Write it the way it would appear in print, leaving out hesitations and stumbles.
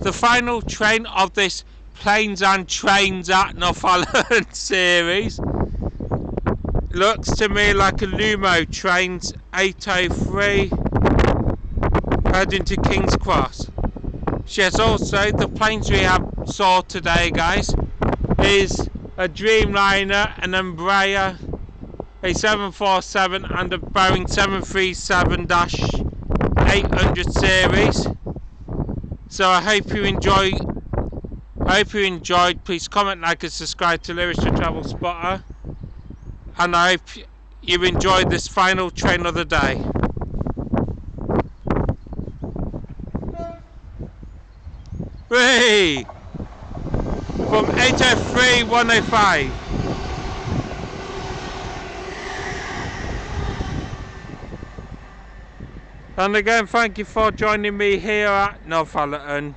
the final train of this Planes and Trains at Northumberland series. Looks to me like a Lumo Trains 803 heading to King's Cross. Yes, also the planes we have saw today, guys, is a Dreamliner, an Embraer, a 747 and a Boeing 737-800 series. So I hope you enjoyed. Please comment, like and subscribe to Lewis the Travel Spotter, and I hope you enjoyed this final train of the day. Hey! From 803 105. And again, thank you for joining me here at Northallerton.